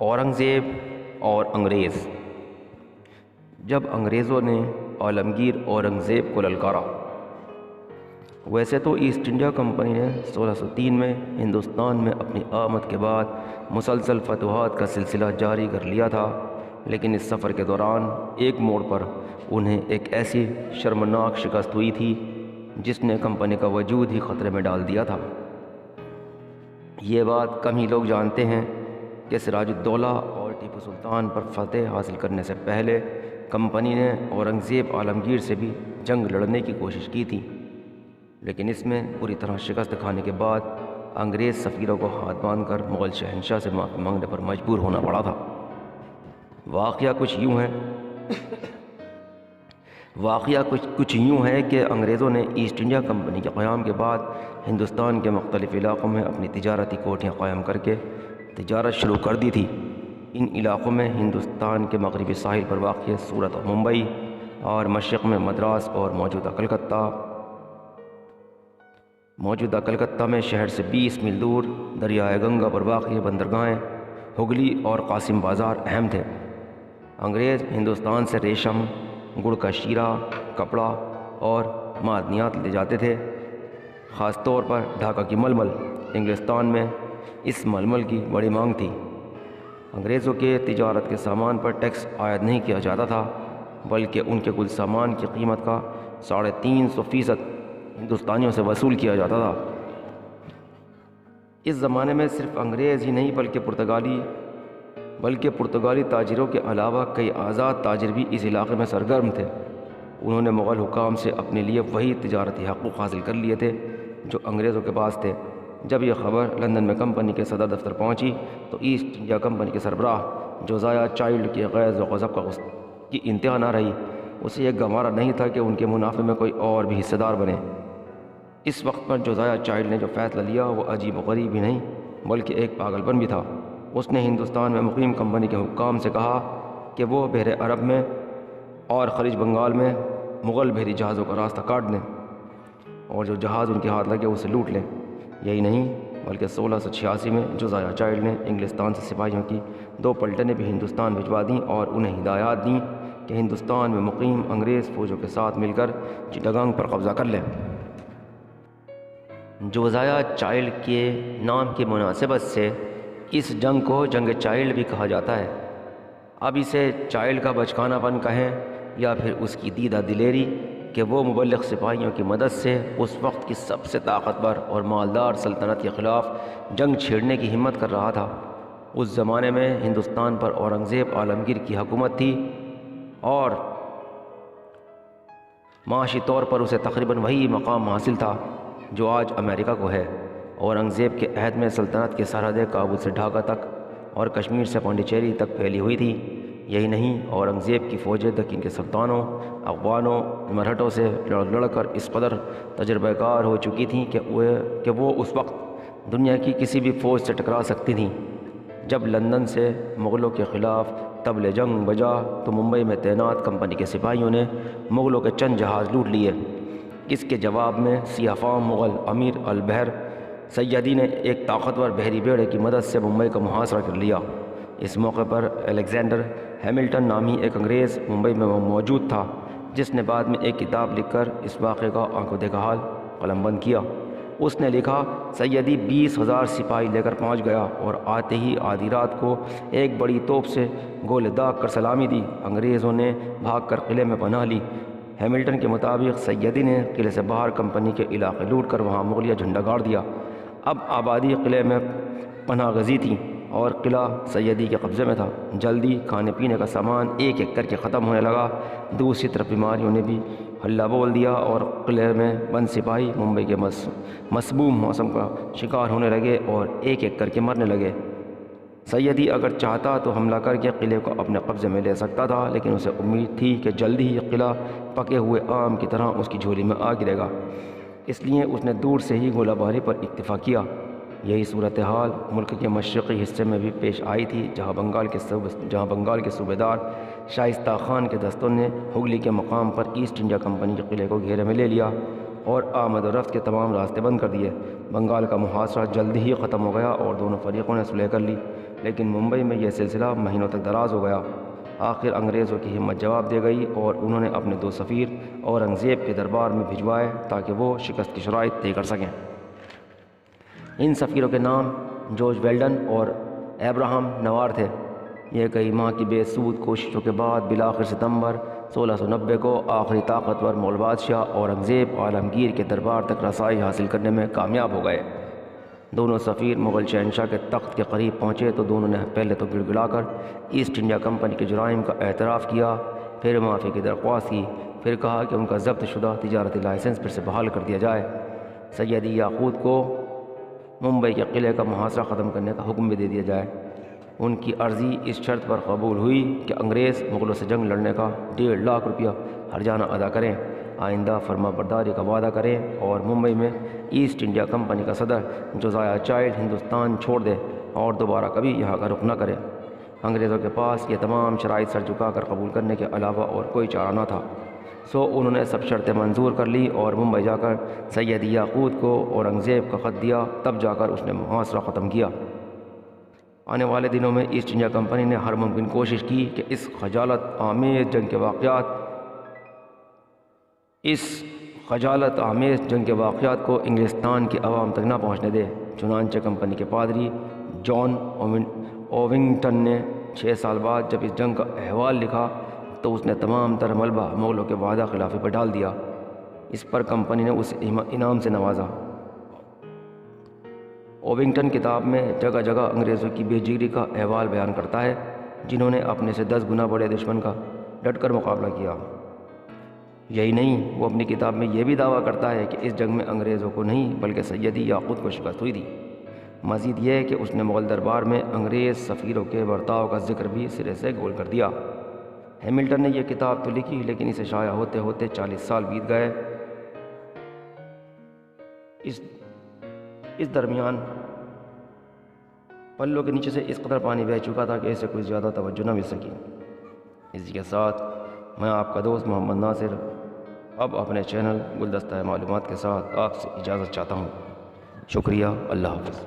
اورنگزیب اور انگریز۔ جب انگریزوں نے عالمگیر اورنگزیب کو للکارا، ویسے تو ایسٹ انڈیا کمپنی نے 1603 میں ہندوستان میں اپنی آمد کے بعد مسلسل فتوحات کا سلسلہ جاری کر لیا تھا، لیکن اس سفر کے دوران ایک موڑ پر انہیں ایک ایسی شرمناک شکست ہوئی تھی جس نے کمپنی کا وجود ہی خطرے میں ڈال دیا تھا۔ یہ بات کم ہی لوگ جانتے ہیں کہ سراج الدولہ اور ٹیپو سلطان پر فتح حاصل کرنے سے پہلے کمپنی نے اورنگزیب عالمگیر سے بھی جنگ لڑنے کی کوشش کی تھی، لیکن اس میں پوری طرح شکست کھانے کے بعد انگریز سفیروں کو ہاتھ باندھ کر مغل شہنشاہ سے معافی مانگنے پر مجبور ہونا پڑا تھا۔ واقعہ کچھ یوں ہے کہ انگریزوں نے ایسٹ انڈیا کمپنی کے قیام کے بعد ہندوستان کے مختلف علاقوں میں اپنی تجارتی کوٹھیاں قائم کر کے تجارت شروع کر دی تھی۔ ان علاقوں میں ہندوستان کے مغربی ساحل پر واقع سورت اور ممبئی، اور مشرق میں مدراس اور موجودہ کلکتہ میں شہر سے 20 میل دور دریائے گنگا پر واقع بندرگاہیں ہگلی اور قاسم بازار اہم تھے۔ انگریز ہندوستان سے ریشم، گڑ کا شیرہ، کپڑا اور معدنیات لے جاتے تھے، خاص طور پر ڈھاکہ کی ململ۔ انگلستان میں اس ململ کی بڑی مانگ تھی۔ انگریزوں کے تجارت کے سامان پر ٹیکس عائد نہیں کیا جاتا تھا، بلکہ ان کے کل سامان کی قیمت کا 350% ہندوستانیوں سے وصول کیا جاتا تھا۔ اس زمانے میں صرف انگریز ہی نہیں بلکہ پرتگالی تاجروں کے علاوہ کئی آزاد تاجر بھی اس علاقے میں سرگرم تھے۔ انہوں نے مغل حکام سے اپنے لیے وہی تجارتی حقوق حاصل کر لیے تھے جو انگریزوں کے پاس تھے۔ جب یہ خبر لندن میں کمپنی کے صدر دفتر پہنچی تو ایسٹ انڈیا کمپنی کے سربراہ جوزایہ چائلڈ کے غیظ و غضب کی انتہا نہ رہی۔ اسے یہ گوارا نہیں تھا کہ ان کے منافع میں کوئی اور بھی حصہ دار بنے۔ اس وقت پر جوزایہ چائلڈ نے جو فیصلہ لیا وہ عجیب و غریب ہی نہیں بلکہ ایک پاگل پن بھی تھا۔ اس نے ہندوستان میں مقیم کمپنی کے حکام سے کہا کہ وہ بحر عرب میں اور خلیج بنگال میں مغل بحری جہازوں کا راستہ کاٹ دیں اور جو جہاز ان کے ہاتھ لگے اسے لوٹ لیں۔ یہی نہیں بلکہ 1686 میں جوزایہ چائلڈ نے انگلستان سے سپاہیوں کی 2 پلٹنیں بھی ہندوستان بھجوا دیں اور انہیں ہدایات دیں کہ ہندوستان میں مقیم انگریز فوجوں کے ساتھ مل کر چٹاگانگ پر قبضہ کر لیں۔ جوزایہ چائلڈ کے نام کی مناسبت سے اس جنگ کو جنگ چائلڈ بھی کہا جاتا ہے۔ اب اسے چائلڈ کا بچکانہ پن کہیں یا پھر اس کی دیدہ دلیری کہ وہ مبلغ سپاہیوں کی مدد سے اس وقت کی سب سے طاقتور اور مالدار سلطنت کے خلاف جنگ چھیڑنے کی ہمت کر رہا تھا۔ اس زمانے میں ہندوستان پر اورنگزیب عالمگیر کی حکومت تھی اور معاشی طور پر اسے تقریباً وہی مقام حاصل تھا جو آج امریکہ کو ہے۔ اورنگزیب کے عہد میں سلطنت کی سرحدیں کابل سے ڈھاکہ تک اور کشمیر سے پانڈیچیری تک پھیلی ہوئی تھی۔ یہی نہیں، اورنگزیب کی فوجیں دکن کے سلطانوں، افغانوں، مرہٹوں سے لڑ کر اس قدر تجربہ کار ہو چکی تھیں کہ وہ اس وقت دنیا کی کسی بھی فوج سے ٹکرا سکتی تھیں۔ جب لندن سے مغلوں کے خلاف طبل جنگ بجا تو ممبئی میں تعینات کمپنی کے سپاہیوں نے مغلوں کے چند جہاز لوٹ لیے۔ اس کے جواب میں سیاہ فام مغل امیر البحر سیدی نے ایک طاقتور بحری بیڑے کی مدد سے ممبئی کا محاصرہ کر لیا۔ اس موقع پر الیگزینڈر ہیملٹن نامی ایک انگریز ممبئی میں موجود تھا جس نے بعد میں ایک کتاب لکھ کر اس واقعے کا آنکھوں دیکھا حال قلم بند کیا۔ اس نے لکھا، سیدی 20,000 سپاہی لے کر پہنچ گیا اور آتے ہی آدھی رات کو ایک بڑی توپ سے گولے داغ کر سلامی دی۔ انگریزوں نے بھاگ کر قلعے میں پناہ لی۔ ہیملٹن کے مطابق سیدی نے قلعے سے باہر کمپنی کے علاقے لوٹ کر وہاں مغلیہ جھنڈا گاڑ دیا۔ اب آبادی قلعے میں پناہ گزی تھی اور قلعہ سیدی کے قبضے میں تھا۔ جلدی کھانے پینے کا سامان ایک ایک کر کے ختم ہونے لگا۔ دوسری طرف بیماریوں نے بھی ہلہ بول دیا اور قلعے میں بند سپاہی ممبئی کے مسموم موسم کا شکار ہونے لگے اور ایک ایک کر کے مرنے لگے۔ سیدی اگر چاہتا تو حملہ کر کے قلعے کو اپنے قبضے میں لے سکتا تھا، لیکن اسے امید تھی کہ جلدی ہی قلعہ پکے ہوئے آم کی طرح اس کی جھولی میں آ گرے گا، اس لیے اس نے دور سے ہی گولہ باری پر اکتفا کیا۔ یہی صورتحال ملک کے مشرقی حصے میں بھی پیش آئی تھی، جہاں بنگال کے صوبیدار شائستہ خان کے دستوں نے ہگلی کے مقام پر ایسٹ انڈیا کمپنی کے قلعے کو گھیرے میں لے لیا اور آمد و رفت کے تمام راستے بند کر دیے۔ بنگال کا محاصرہ جلد ہی ختم ہو گیا اور دونوں فریقوں نے صلح کر لی۔ لیکن ممبئی میں یہ سلسلہ مہینوں تک دراز ہو گیا۔ آخر انگریزوں کی ہمت جواب دے گئی اور انہوں نے اپنے 2 سفیر اورنگزیب کے دربار میں بھجوائے تاکہ وہ شکست کی شرائط طے کر سکیں۔ ان سفیروں کے نام جارج ویلڈن اور ابراہم نوار تھے۔ یہ کئی ماہ کی بے سود کوششوں کے بعد بالآخر ستمبر 1690 کو آخری طاقتور مغل بادشاہ اورنگزیب عالمگیر کے دربار تک رسائی حاصل کرنے میں کامیاب ہو گئے۔ دونوں سفیر مغل شہنشاہ کے تخت کے قریب پہنچے تو دونوں نے پہلے تو گڑ گڑا کر ایسٹ انڈیا کمپنی کے جرائم کا اعتراف کیا، پھر معافی کی درخواست کی، پھر کہا کہ ان کا ضبط شدہ تجارتی لائسنس پھر سے بحال کر دیا جائے۔ سیدی یاقوت کو ممبئی کے قلعے کا محاصرہ ختم کرنے کا حکم بھی دے دیا جائے۔ ان کی عرضی اس شرط پر قبول ہوئی کہ انگریز مغلوں سے جنگ لڑنے کا 1.5 لاکھ روپیہ ہرجانہ ادا کریں، آئندہ فرما برداری کا وعدہ کریں اور ممبئی میں ایسٹ انڈیا کمپنی کا صدر جوزائے چائلڈ ہندوستان چھوڑ دے اور دوبارہ کبھی یہاں کا رخ نہ کرے۔ انگریزوں کے پاس یہ تمام شرائط سر جھکا کر قبول کرنے کے علاوہ اور کوئی چارہ نہ تھا، سو انہوں نے سب شرطیں منظور کر لی اور ممبئی جا کر سیدی یاقوت کو اورنگزیب کا خط دیا، تب جا کر اس نے محاصرہ ختم کیا۔ آنے والے دنوں میں ایسٹ انڈیا کمپنی نے ہر ممکن کوشش کی کہ اس خجالت آمیز جنگ کے واقعات کو انگلستان کی عوام تک نہ پہنچنے دے۔ چنانچہ کمپنی کے پادری جان اوونگٹن نے 6 سال بعد جب اس جنگ کا احوال لکھا تو اس نے تمام تر ملبہ مغلوں کے وعدہ خلافی پر ڈال دیا۔ اس پر کمپنی نے اسے انعام سے نوازا۔ اوونگٹن کتاب میں جگہ جگہ انگریزوں کی بے جگری کا احوال بیان کرتا ہے، جنہوں نے اپنے سے 10 گنا بڑے دشمن کا ڈٹ کر مقابلہ کیا۔ یہی نہیں، وہ اپنی کتاب میں یہ بھی دعویٰ کرتا ہے کہ اس جنگ میں انگریزوں کو نہیں بلکہ سیدی یاقوت کو شکست ہوئی تھی۔ مزید یہ کہ اس نے مغل دربار میں انگریز سفیروں کے برتاؤ کا ذکر بھی سرے سے گول کر دیا۔ ہیملٹن نے یہ کتاب تو لکھی لیکن اسے شائع ہوتے ہوتے 40 سال بیت گئے۔ اس درمیان پلوں کے نیچے سے اس قدر پانی بہہ چکا تھا کہ اسے کوئی زیادہ توجہ نہ مل سکی۔ اسی کے ساتھ میں آپ کا دوست محمد ناصر اب اپنے چینل گلدستہ معلومات کے ساتھ آپ سے اجازت چاہتا ہوں۔ شکریہ، اللہ حافظ۔